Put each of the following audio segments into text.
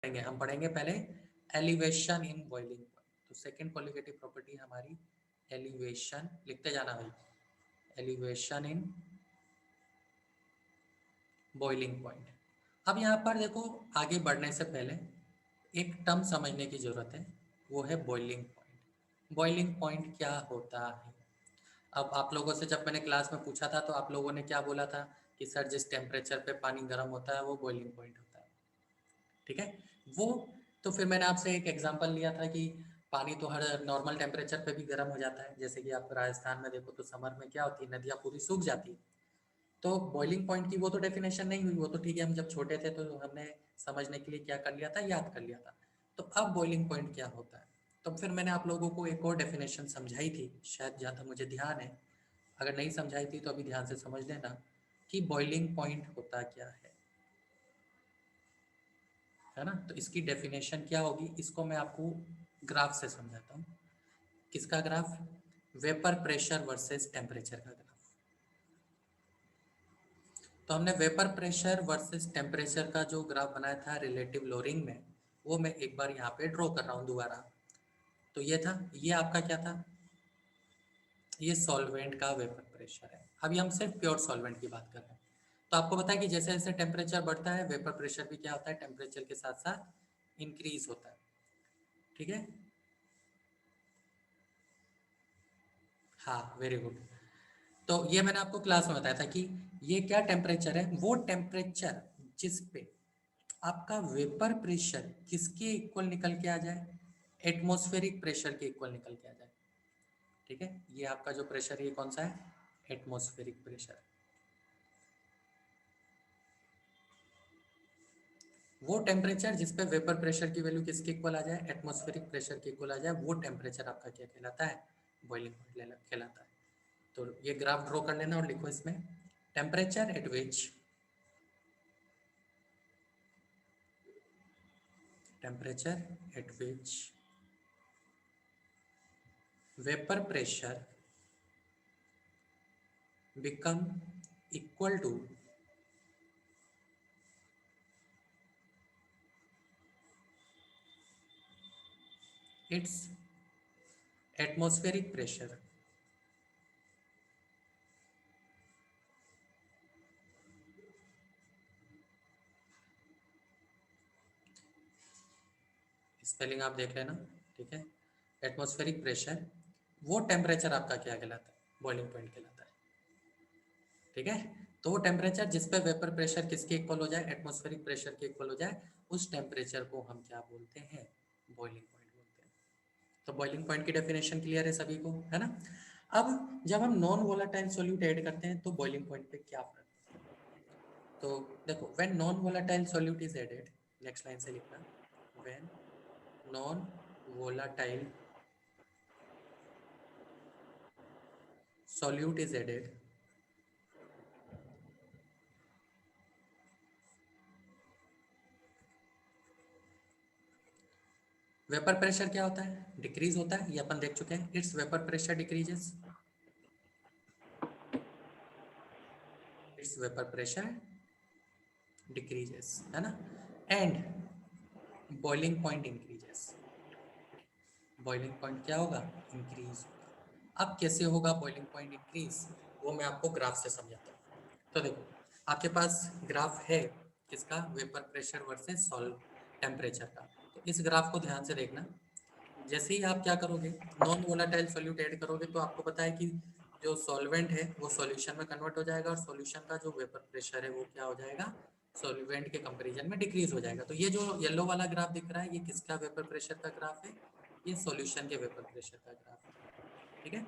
पढ़ेंगे? हम पढ़ेंगे पहले एलिवेशन इन बॉइलिंग पॉइंट। तो सेकंड क्वालिटेटिव प्रॉपर्टी हमारी एलिवेशन, लिखते जाना भाई, एलिवेशन इन बॉइलिंग पॉइंट। अब यहाँ पर देखो, आगे बढ़ने से पहले एक टर्म समझने की जरूरत है, वो है बॉइलिंग पॉइंट। बॉइलिंग पॉइंट क्या होता है? अब आप लोगों से जब मैंने क्लास में पूछा था तो आप लोगों ने क्या बोला था कि सर जिस टेम्परेचर पे पानी गर्म होता है वो बॉइलिंग पॉइंट होता है, ठीक है। वो तो फिर मैंने आपसे एक एग्जांपल लिया था कि पानी तो हर नॉर्मल टेम्परेचर पे भी गर्म हो जाता है, जैसे कि आप राजस्थान में देखो तो समर में क्या होती है, नदियाँ पूरी सूख जाती है। तो बॉइलिंग पॉइंट की वो तो डेफिनेशन नहीं हुई, वो तो ठीक है, हम जब छोटे थे तो हमने समझने के लिए क्या कर लिया था, याद कर लिया था। तो अब बॉइलिंग पॉइंट क्या होता है? तो फिर मैंने आप लोगों को एक और डेफिनेशन समझाई थी, शायद जहाँ तक मुझे ध्यान है, अगर नहीं समझाई थी तो अभी ध्यान से समझ लेना कि बॉइलिंग पॉइंट होता क्या है ना। तो इसकी डेफिनेशन क्या होगी, इसको मैं आपको ग्राफ से समझाता हूँ। किसका graph? Vapour pressure versus temperature का ग्राफ। तो हमने वेपर प्रेशर वर्सेस टेम्परेचर का जो ग्राफ बनाया था रिलेटिव लोअरिंग में, वो मैं एक बार यहाँ पे ड्रॉ कर रहा हूँ दोबारा। तो ये था, ये आपका क्या था, ये सॉल्वेंट का वेपर प्रेशर है। अभी हम सिर्फ प्योर सॉल्वेंट की बात कर रहे हैं। तो आपको पता है कि जैसे जैसे टेम्परेचर बढ़ता है वेपर प्रेशर भी क्या होता है, टेम्परेचर के साथ साथ इंक्रीज होता है, ठीक है। हाँ, वेरी गुड। तो ये मैंने आपको क्लास में बताया था कि ये क्या टेम्परेचर है, वो टेम्परेचर जिस पे आपका वेपर प्रेशर किसके इक्वल निकल के आ जाए, एटमॉस्फेरिक प्रेशर के इक्वल निकल के आ जाए, ठीक है। ये आपका जो प्रेशर है ये कौन सा है, एटमॉस्फेरिक प्रेशर। वो टेम्परेचर जिस पे वेपर प्रेशर की वैल्यू किसके इक्वल आ जाए, एटमॉस्फेरिक प्रेशर के इक्वल आ जाए, वो टेम्परेचर आपका क्या कहलाता है, बॉइलिंग पॉइंट कहलाता है। तो ये ग्राफ ड्रॉ कर लेना और लिखो इसमें, temperature at which, temperature at which vapour pressure become equal to its atmospheric pressure। Spelling आप देख लेना, ठीक है। एटमॉस्फेरिक प्रेशर, वो टेम्परेचर आपका क्या कहलाता है, बॉइलिंग पॉइंट कहलाता है, ठीक है। तो वो टेम्परेचर जिस पे वेपर प्रेशर किसके इक्वल हो जाए, एटमॉस्फेरिक प्रेशर के इक्वल हो जाए, उस टेम्परेचर को हम क्या बोलते हैं, बॉइलिंग पॉइंट बोलते हैं। तो बॉइलिंग पॉइंट की डेफिनेशन क्लियर है सभी को, है ना। अब जब हम नॉन वोलाटाइल सॉल्यूट ऐड करते हैं तो बॉइलिंग पॉइंट पे क्या फर्क पड़ता है? तो देखो, when non volatile solute is added, next line से लिखना, when non volatile solute is added, vapour pressure क्या होता है, डिक्रीज होता है, ये अपन देख चुके हैं, it's vapour pressure decreases, it's vapour pressure decreases, है ना। And boiling point increases, boiling point क्या होगा, इंक्रीज होगा। अब कैसे होगा बॉइलिंग पॉइंट इंक्रीज, वो मैं आपको ग्राफ से समझाता हूँ। तो देखो, आपके पास ग्राफ है किसका, vapour pressure versus solve temperature का। तो इस ग्राफ को ध्यान से देखना। जैसे ही आप क्या करोगे, नॉन वोलाटाइल सॉल्यूट ऐड करोगे तो आपको पता है कि जो सॉल्वेंट है वो सॉल्यूशन में कन्वर्ट हो जाएगा और सॉल्यूशन का जो वेपर प्रेशर है वो क्या हो जाएगा, सॉल्वेंट के कंपैरिजन में डिक्रीज हो जाएगा। तो ये जो येलो वाला ग्राफ दिख रहा है ये किसका वेपर प्रेशर का ग्राफ है, ये सॉल्यूशन के वेपर प्रेशर का ग्राफ है, ठीक है।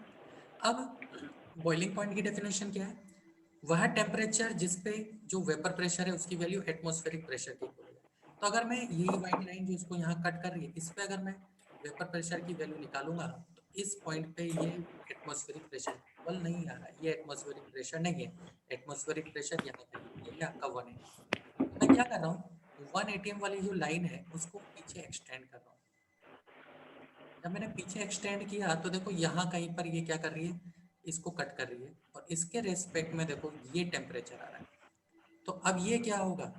अब बॉइलिंग पॉइंट की डेफिनेशन क्या है, वह टेम्परेचर जिस पे जो वेपर प्रेशर है उसकी वैल्यू एटमॉस्फेरिक प्रेशर की इक्वल है। तो अगर मैं यही व्हाइट लाइन जो इसको यहाँ कट कर रही है, इस पे अगर मैं वेपर प्रेशर की वैल्यू निकालूंगा तो इस पॉइंट पे ये एटमॉस्फेरिक प्रेशर इक्वल नहीं आ रहा है, ये एटमॉस्फेरिक प्रेशर नहीं है। एटमॉस्फेरिक प्रेशर यहाँ कहीं ये है आपका 180। तो मैं क्या कर रहा हूँ, 180 वाली जो लाइन है उसको पीछे एक्सटेंड कर रहा हूँ। जब मैंने पीछे एक्सटेंड किया तो देखो यहाँ कहीं पर ये क्या कर रही है, इसको कट कर रही है और इसके रेस्पेक्ट में देखो ये टेम्परेचर आ रहा है। तो अब ये क्या होगा,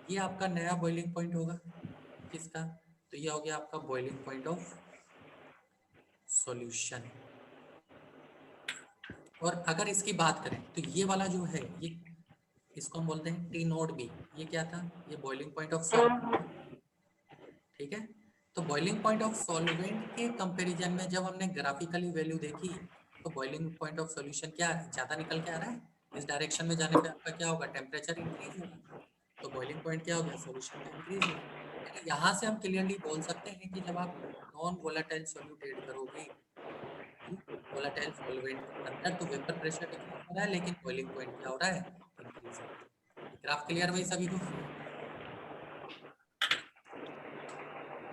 ये आपका नया बॉइलिंग पॉइंट होगा, किसका, तो ये हो गया आपका बॉइलिंग पॉइंट ऑफ सॉल्यूशन। और अगर इसकी बात करें तो ये वाला जो है, ये इसको हम बोलते हैं टी नोड बी। ये क्या था, ये बॉइलिंग पॉइंट ऑफ सॉल्वेंट। ठीक है, तो बॉइलिंग पॉइंट ऑफ सॉल्वेंट के कंपैरिजन में जब हमने ग्राफिकली वैल्यू देखी, तो बॉइलिंग पॉइंट ऑफ सॉल्यूशन क्या ज्यादा निकल के आ रहा है, इस डायरेक्शन में जाने पे आपका क्या होगा, टेम्परेचर इंक्रीज होगा, तो बॉइलिंग पॉइंट क्या हो गया, सॉल्यूशन का इंक्रीज होगा। यानी यहाँ से हम क्लियरली बोल सकते हैं कि जब आप नॉन वोलेटाइल सॉल्यूट ऐड करोगे वोलेटाइल सॉल्वेंट के अंदर, तो वेपर प्रेशर डिक्रीज हो रहा है, लेकिन बॉइलिंग पॉइंट क्या हो रहा है, इंक्रीज हो रहा है। ग्राफ क्लियर भाई सभी को?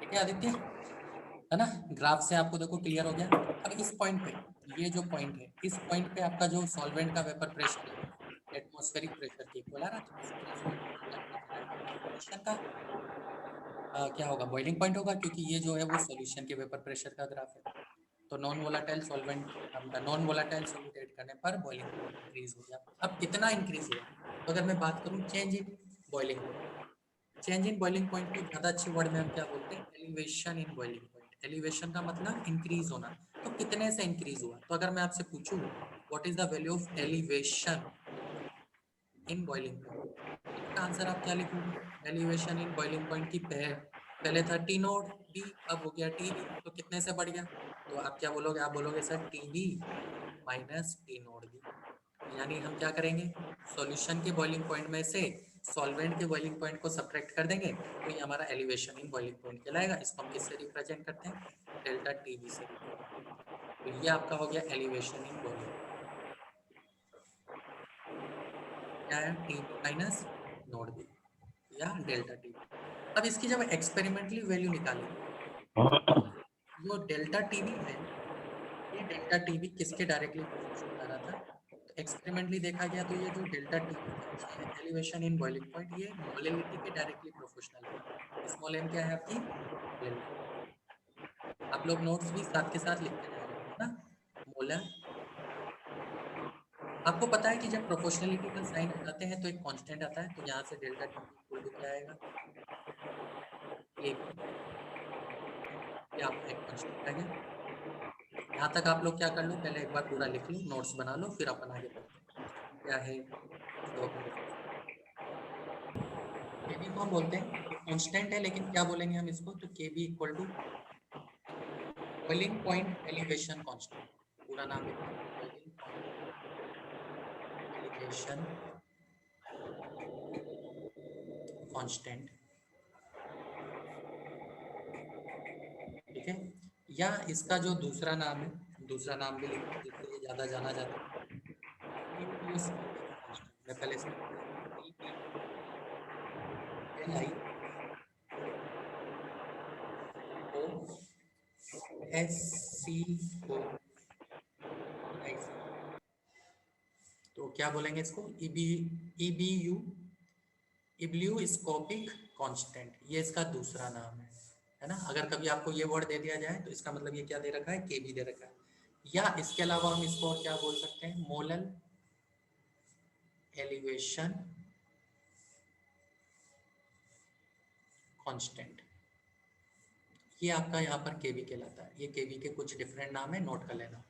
ठीक है आदित्य, है ना, ग्राफ से आपको देखो क्लियर हो गया। अब इस पॉइंट पे, ये जो पॉइंट है, इस पॉइंट पे आपका जो सॉल्वेंट का वेपर प्रेशर है एटमॉस्फेरिक प्रेशर के इक्वल आ रहा है, तो इस थ्रेशोल्ड पे जो टेम्परेचर आएगा वो सॉल्यूशन का क्या होगा, बॉइलिंग पॉइंट होगा, क्योंकि ये जो है वो सॉल्यूशन के वेपर प्रेशर का ग्राफ है। तो non volatile solvent, non volatile solute add करने पर बॉइलिंग पॉइंट इंक्रीज हो गया। अब कितना इंक्रीज हुआ, तो अगर मैं बात करूं change in boiling point, change in boiling point को ज्यादा अच्छे वर्ड में हम क्या बोलते हैं, elevation in boiling point. Elevation का मतलब इंक्रीज होना, तो कितने से इंक्रीज हुआ, तो अगर मैं आपसे पूछूं what is the value of elevation in boiling point, तो इसका आंसर आप क्या लिखोगे, एलिवेशन इन बॉइलिंग पॉइंट की पहले था टी नोड बी, अब हो गया टी बी, तो कितने से बढ़ गया, तो आप क्या बोलोगे, आप बोलोगे sir T B minus T naught B. यानी हम क्या करेंगे, सॉल्यूशन के बॉइलिंग पॉइंट में से सॉल्वेंट के बॉइलिंग पॉइंट को सब्ट्रैक्ट कर देंगे, तो ये हमारा एलिवेशन इन बॉइलिंग पॉइंट कहलाएगा। इसको हम किससे रिप्रेजेंट करते हैं, डेल्टा टी बी से रिप्रेजेंट करते हैं। तो ये आपका हो गया एलिवेशन इन बॉइलिंग, क्या है, T B minus naught B या डेल्टा टी बी। अब इसकी जब एक्सपेरिमेंटली वैल्यू निकाली, जो डेल्टा टी बी है, ये डेल्टा टी बी किसके डायरेक्टली प्रोपोर्शनल आ रहा था, तो एक्सपेरिमेंटली देखा गया तो ये जो डेल्टा टी बी है, ये एलिवेशन इन बॉइलिंग पॉइंट, ये मोलैलिटी के डायरेक्टली प्रोपोर्शनल है। स्मॉल m क्या है आपकी, मोलैलिटी। आप लोग नोट्स भी साथ के साथ लिखते जा रहे हो, है ना, मोलर। आपको पता है कि जब प्रोपोर्शनलिटी का साइन हटाते हैं तो एक कांस्टेंट आता है, तो यहाँ से delta T B equal to क्या आएगा, ए बी, ये आपका एक कांस्टेंट आ गया। यहाँ तक आप लोग क्या कर लो, पहले एक बार पूरा लिख लो, नोट्स बना लो, फिर अपन आगे बढ़ते हैं। कांस्टेंट क्या है, देखो पहले के बी को हम बोलते हैं, ये कांस्टेंट है, लेकिन क्या बोलेंगे हम इसको, तो K B equal to boiling point elevation constant, पूरा नाम लिखते हैं, बॉइलिंग पॉइंट एलिवेशन कांस्टेंट। ठीक है, या इसका जो दूसरा नाम है, दूसरा नाम भी लिखते हैं जिससे ये ज्यादा जाना जाता है, स्टीरियोस्कोपिक कांस्टेंट। मैं पहले स्पेल कर देता हूँ, T P L I O S C O I C, तो क्या बोलेंगे इसको, ईबीयू, इब्लियोस्कोपिक कांस्टेंट, ये इसका दूसरा नाम है ना। अगर कभी आपको ये वर्ड दे दिया जाए तो इसका मतलब ये क्या दे रखा है, के बी दे रखा है। या इसके अलावा हम इसको और क्या बोल सकते हैं, मोलल एलिवेशन कांस्टेंट, ये आपका यहाँ पर के बी कहलाता है। ये के बी के कुछ डिफरेंट नाम है, नोट कर लेना।